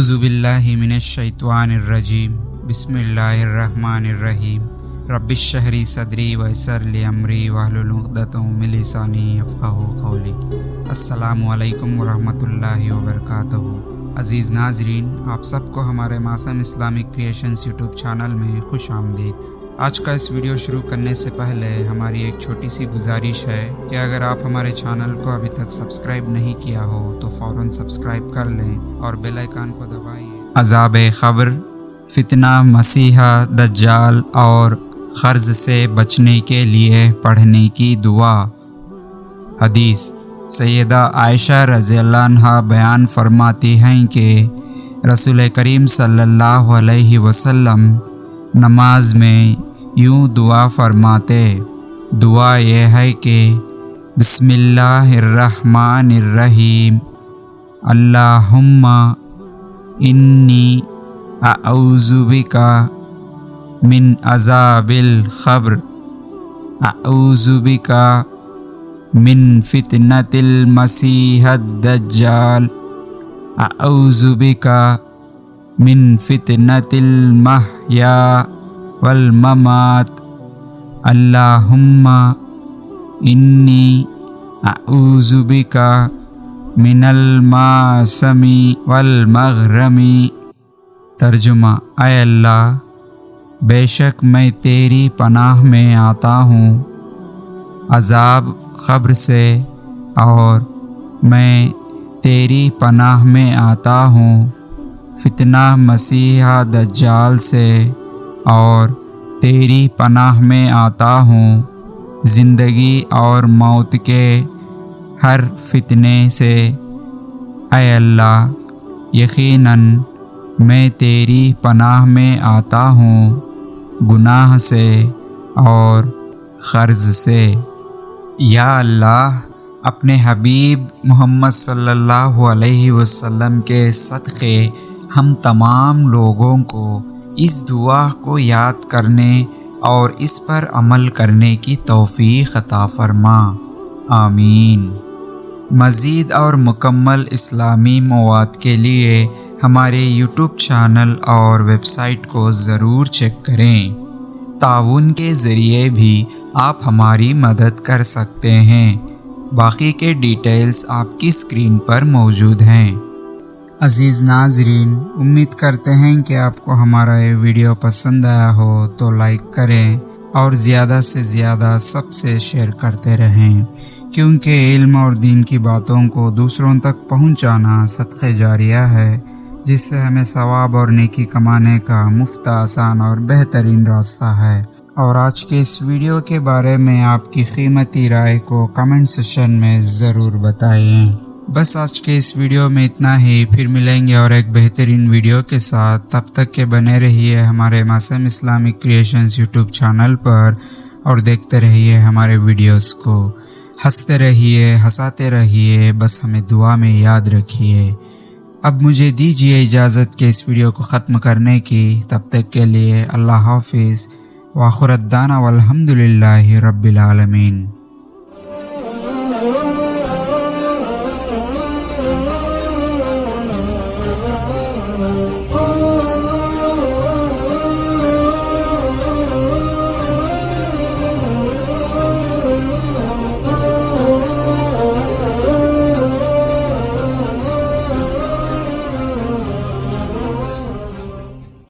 اعوذ باللہ من الشیطان الرجیم بسم اللہ الرحمن الرحیم رب اشرح لی صدری ویسر لی امری واحلل عقدۃ من لسانی یفقہوا قولی۔ السلام علیکم ورحمۃ اللہ وبرکاتہ۔ عزیز ناظرین، آپ سب کو ہمارے معصوم اسلامک کریشنز یوٹیوب چینل میں خوش آمدید۔ آج کا اس ویڈیو شروع کرنے سے پہلے ہماری ایک چھوٹی سی گزارش ہے کہ اگر آپ ہمارے چینل کو ابھی تک سبسکرائب نہیں کیا ہو تو فوراً سبسکرائب کر لیں اور بیل آئیکن کو دبائیے۔ عذاب قبر، فتنہ مسیح دجال اور قرض سے بچنے کے لیے پڑھنے کی دعا۔ حدیث: سیدہ عائشہ رضی اللہ عنہا بیان فرماتی ہیں کہ رسول کریم صلی اللہ علیہ وسلم نماز میں یوں دعا فرماتے۔ دعا یہ ہے کہ بسم اللہ الرحمن الرحیم، اللہم انی اعوذ بک من عذاب القبر، اعوذ بک من فتنة المسیح الدجال، اعوذ بک من فتنة المحیا والممات، اللہم انی اعوذ بک من الماسم والمغرم۔ ترجمہ: اے اللہ، بے شک میں تیری پناہ میں آتا ہوں عذاب قبر سے، اور میں تیری پناہ میں آتا ہوں فتنہ مسیح دجال سے، اور تیری پناہ میں آتا ہوں زندگی اور موت کے ہر فتنے سے۔ اے اللہ، یقیناً میں تیری پناہ میں آتا ہوں گناہ سے اور قرض سے۔ یا اللہ، اپنے حبیب محمد صلی اللہ علیہ وسلم کے صدقے ہم تمام لوگوں کو اس دعا کو یاد کرنے اور اس پر عمل کرنے کی توفیق عطا فرما، آمین۔ مزید اور مکمل اسلامی مواد کے لیے ہمارے یوٹیوب چینل اور ویب سائٹ کو ضرور چیک کریں۔ تعاون کے ذریعے بھی آپ ہماری مدد کر سکتے ہیں۔ باقی کے ڈیٹیلز آپ کی اسکرین پر موجود ہیں۔ عزیز ناظرین، امید کرتے ہیں کہ آپ کو ہمارا یہ ویڈیو پسند آیا ہو تو لائک کریں اور زیادہ سے زیادہ سب سے شیئر کرتے رہیں، کیونکہ علم اور دین کی باتوں کو دوسروں تک پہنچانا صدقہ جاریہ ہے، جس سے ہمیں ثواب اور نیکی کمانے کا مفت، آسان اور بہترین راستہ ہے۔ اور آج کے اس ویڈیو کے بارے میں آپ کی قیمتی رائے کو کمنٹ سیکشن میں ضرور بتائیں۔ بس آج کے اس ویڈیو میں اتنا ہی، پھر ملیں گے اور ایک بہترین ویڈیو کے ساتھ۔ تب تک کے بنے رہیے ہمارے معصوم اسلامک کریشنز یوٹیوب چینل پر اور دیکھتے رہیے ہمارے ویڈیوز کو۔ ہنستے رہیے، ہنساتے رہیے، بس ہمیں دعا میں یاد رکھیے۔ اب مجھے دیجیے اجازت کہ اس ویڈیو کو ختم کرنے کی۔ تب تک کے لیے اللہ حافظ، وآخر دعوانا والحمد للہ رب العالمین۔